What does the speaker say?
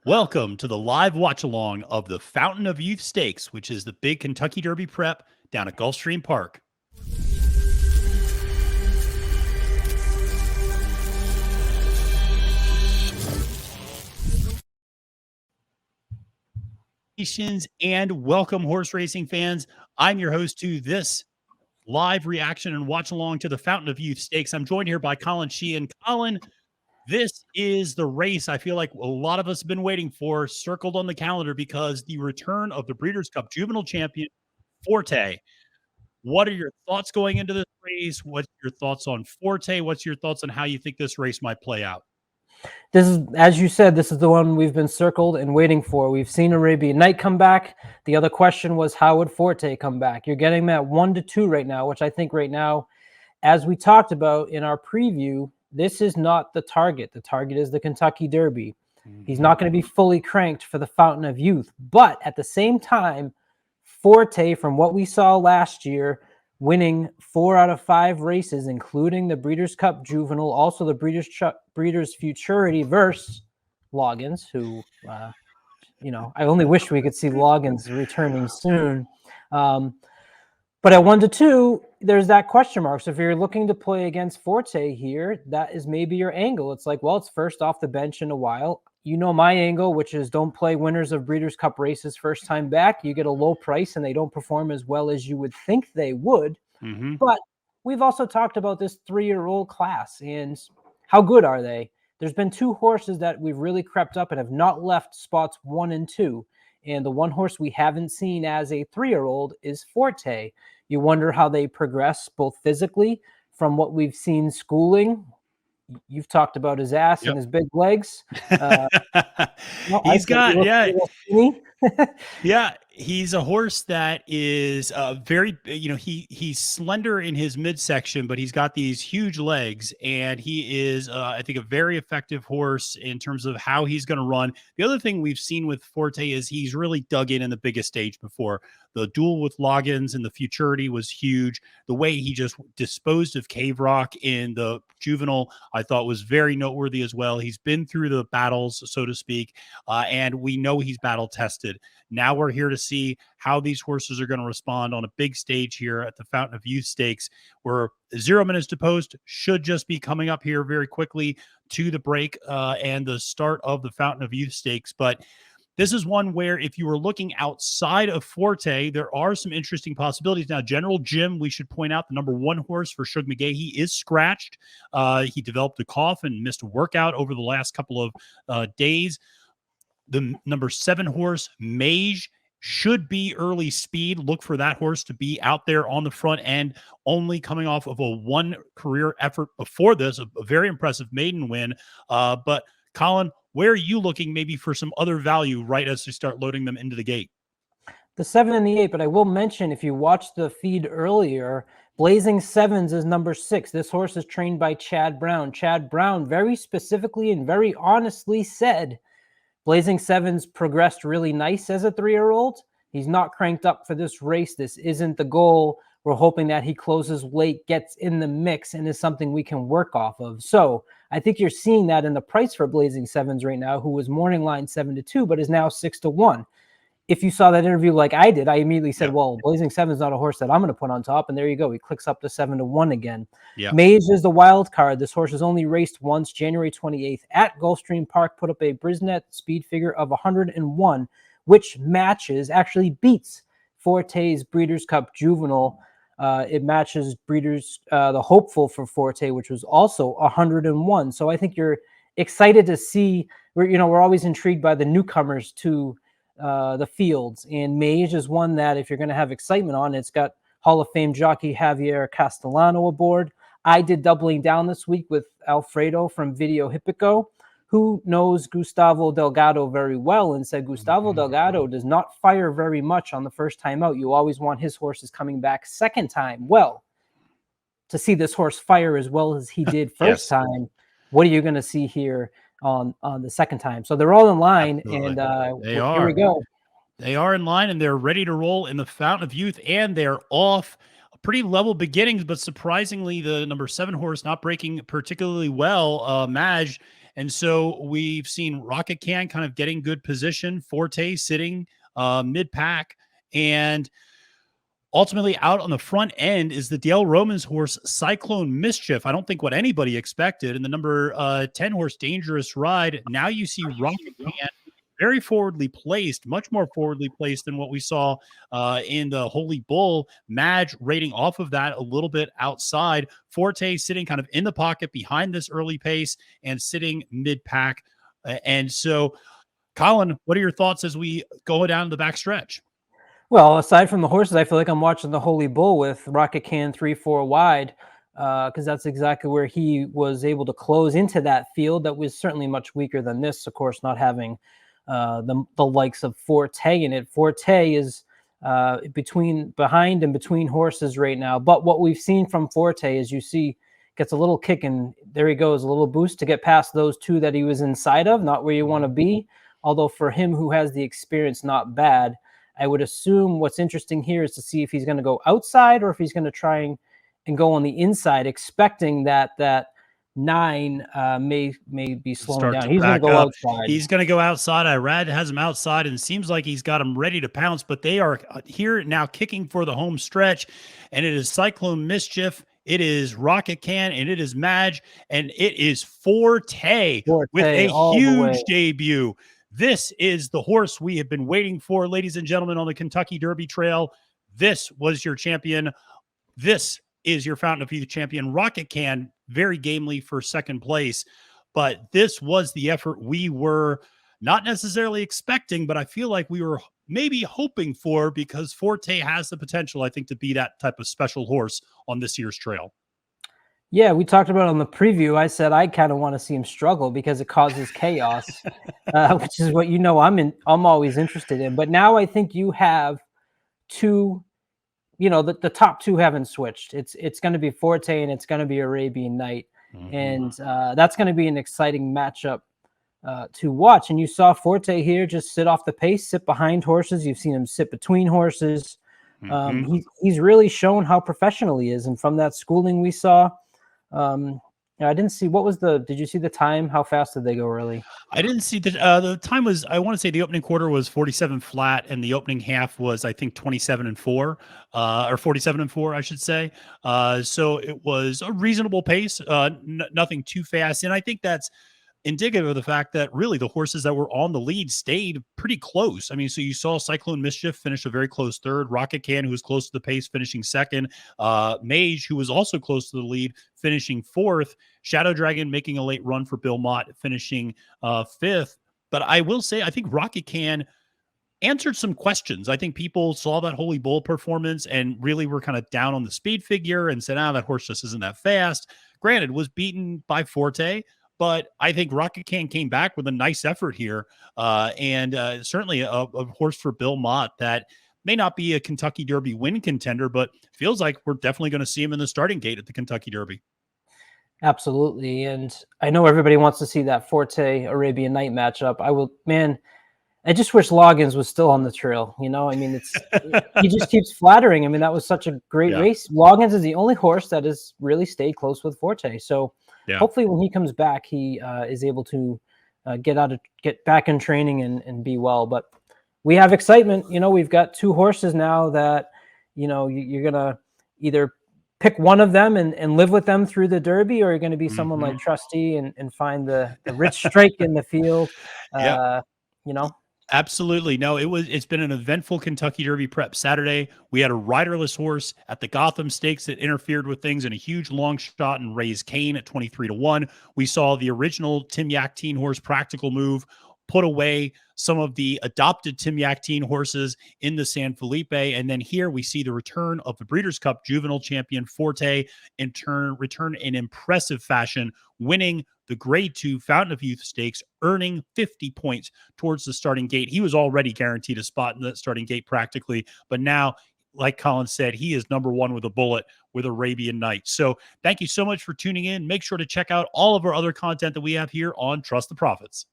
Welcome to the live watch along of the Fountain of Youth Stakes, which is the big Kentucky Derby prep down at Gulfstream Park. And welcome, horse racing fans. I'm your host to this live reaction and watch along to the Fountain of Youth Stakes. I'm joined here by Colin Sheehan. Colin, this is the race I feel like a lot of us have been waiting for, circled on the calendar, because the return of the Breeders' Cup Juvenile Champion, Forte. What are your thoughts going into this race? What's your thoughts on Forte? What's your thoughts on how you think this race might play out? This is, as you said, this is the one we've been circled and waiting for. We've seen Arabian Night come back. The other question was, how would Forte come back? You're getting that 1-2 right now, which I think right now, as we talked about in our preview, this is not the target. The target is the Kentucky Derby. He's not going to be fully cranked for the Fountain of Youth. But at the same time, Forte, from what we saw last year, winning 4 out of 5 races, including the Breeders' Cup Juvenile, also the Breeders' Futurity versus Loggins, who, I only wish we could see Loggins returning soon. But at 1-2, there's that question mark. So if you're looking to play against Forte here, that is maybe your angle. It's like, well, it's first off the bench in a while. You know my angle, which is don't play winners of Breeders' Cup races first time back. You get a low price and they don't perform as well as you would think they would. But we've also talked about this 3-year-old class and how good are they? There's been 2 horses that we've really crept up and have not left spots 1 and 2. And the one horse we haven't seen as a 3-year-old is Forte. You wonder how they progress both physically from what we've seen schooling. You've talked about his ass and his big legs. He's got, he's a horse that is very, he's slender in his midsection, but he's got these huge legs, and he is, I think, a very effective horse in terms of how he's going to run. The other thing we've seen with Forte is he's really dug in the biggest stage before. The duel with Loggins and the Futurity was huge. The way he just disposed of Cave Rock in the Juvenile, I thought, was very noteworthy as well. He's been through the battles, so to speak, and we know he's battle tested. Now we're here to see how these horses are going to respond on a big stage here at the Fountain of Youth Stakes, where 0 minutes to post should just be coming up here very quickly to the break and the start of the Fountain of Youth Stakes. But this is one where, if you were looking outside of Forte, there are some interesting possibilities. Now, General Jim, we should point out, the number 1 horse for Shug McGahee is scratched. He developed a cough and missed a workout over the last couple of days. The number 7 horse, Mage, should be early speed. Look for that horse to be out there on the front end, only coming off of a 1 career effort before this, a very impressive maiden win. But Colin, where are you looking maybe for some other value right as we start loading them into the gate? The 7 and the 8, but I will mention, if you watched the feed earlier, Blazing Sevens is number 6. This horse is trained by Chad Brown. Chad Brown very specifically and very honestly said Blazing Sevens progressed really nice as a 3-year-old. He's not cranked up for this race. This isn't the goal. We're hoping that he closes late, gets in the mix, and is something we can work off of. So I think you're seeing that in the price for Blazing Sevens right now, who was morning line 7-2, but is now 6-1. If you saw that interview like I did, I immediately said, well, Blazing Sevens is not a horse that I'm going to put on top. And there you go. He clicks up to 7-1 again. Mage is the wild card. This horse has only raced once, January 28th at Gulfstream Park, put up a Brisnet speed figure of 101, which actually beats Forte's Breeders' Cup Juvenile. It matches Breeders, the hopeful for Forte, which was also 101. So I think you're excited to see, we're always intrigued by the newcomers to the fields, and Mage is one that, if you're going to have excitement on, it's got Hall of Fame jockey Javier Castellano aboard. I did doubling down this week with Alfredo from Video Hippico, who knows Gustavo Delgado very well, and said Gustavo Delgado does not fire very much on the first time out. You always want his horses coming back second time. Well, to see this horse fire as well as he did first time, what are you going to see here on the second time? So they're all in line. Absolutely. And here we go. They are in line, and they're ready to roll in the Fountain of Youth, and they're off. Pretty level beginnings, but surprisingly, the number 7 horse not breaking particularly well. Maj And so we've seen Rocket Can kind of getting good position, Forte sitting mid pack, and ultimately out on the front end is the Dale Romans horse Cyclone Mischief. I don't think what anybody expected. And the number 10 horse Dangerous Ride. Now you see Rocket Can very forwardly placed, much more forwardly placed than what we saw in the Holy Bull. Madge rating off of that a little bit outside. Forte sitting kind of in the pocket behind this early pace and sitting mid pack. And so, Colin, what are your thoughts as we go down the back stretch? Well, aside from the horses, I feel like I'm watching the Holy Bull with Rocket Can 3-4 wide, because that's exactly where he was able to close into that field that was certainly much weaker than this, of course, not having the likes of Forte in it. Forte is behind and between horses right now. But what we've seen from Forte is, you see, gets a little kick, and there he goes, a little boost to get past those two that he was inside of, not where you want to be. Although for him, who has the experience, not bad. I would assume what's interesting here is to see if he's going to go outside or if he's going to try and go on the inside, expecting that 9 may be slowing down. He's going to go outside. He's going to go outside. Irad has him outside, and seems like he's got him ready to pounce, but they are here now kicking for the home stretch, and it is Cyclone Mischief, it is Rocket Can, and it is Madge, and it is Forte with a huge debut. This is the horse we have been waiting for, ladies and gentlemen, on the Kentucky Derby Trail. This was your champion. This is your Fountain of Youth champion. Rocket Can, very gamely for second place. But this was the effort we were not necessarily expecting, but I feel like we were maybe hoping for, because Forte has the potential, I think, to be that type of special horse on this year's trail. Yeah, we talked about it on the preview. I said I kind of want to see him struggle because it causes chaos, which is what I'm always interested in. But now I think you have two, the top two haven't switched. It's going to be Forte and it's going to be Arabian Night, and that's going to be an exciting matchup to watch. And you saw Forte here just sit off the pace, sit behind horses. You've seen him sit between horses. He's really shown how professional he is, and from that schooling we saw. I didn't see did you see the time? How fast did they go early? I didn't see the time was, I want to say the opening quarter was 47 flat, and the opening half was, I think, 27-4, or 47-4, I should say. So it was a reasonable pace, nothing too fast. And I think that's indicative of the fact that really the horses that were on the lead stayed pretty close. I mean, so you saw Cyclone Mischief finish a very close third, Rocket Can, who was close to the pace, finishing second, Mage, who was also close to the lead, finishing fourth, Shadow Dragon making a late run for Bill Mott, finishing fifth. But I will say, I think Rocket Can answered some questions. I think people saw that Holy Bull performance and really were kind of down on the speed figure and said, that horse just isn't that fast. Granted, was beaten by Forte, but I think Rocket Can came back with a nice effort here, and certainly a horse for Bill Mott that may not be a Kentucky Derby win contender, but feels like we're definitely going to see him in the starting gate at the Kentucky Derby. Absolutely, and I know everybody wants to see that Forte Arabian Night matchup. I just wish Loggins was still on the trail. I mean, he just keeps flattering. I mean, that was such a great race. Loggins is the only horse that has really stayed close with Forte, so. Yeah. Hopefully when he comes back, he is able to get back in training and be well. But we have excitement. We've got two horses now that, you're going to either pick one of them and live with them through the Derby, or you're going to be someone like Trusty and find the rich strike in the field. Absolutely. No, it's been an eventful Kentucky Derby prep Saturday. We had a riderless horse at the Gotham Stakes that interfered with things, and a huge long shot and Ray's Cane at 23-1. We saw the original Tim Yaktine horse Practical Move put away some of the adopted Tim Yaktine horses in the San Felipe. And then here we see the return of the Breeders' Cup juvenile champion Forte return in impressive fashion, winning the Grade 2 Fountain of Youth Stakes, earning 50 points towards the starting gate. He was already guaranteed a spot in that starting gate practically, but now, like Colin said, he is number one with a bullet with Arabian Night. So thank you so much for tuning in. Make sure to check out all of our other content that we have here on Trust the Profits.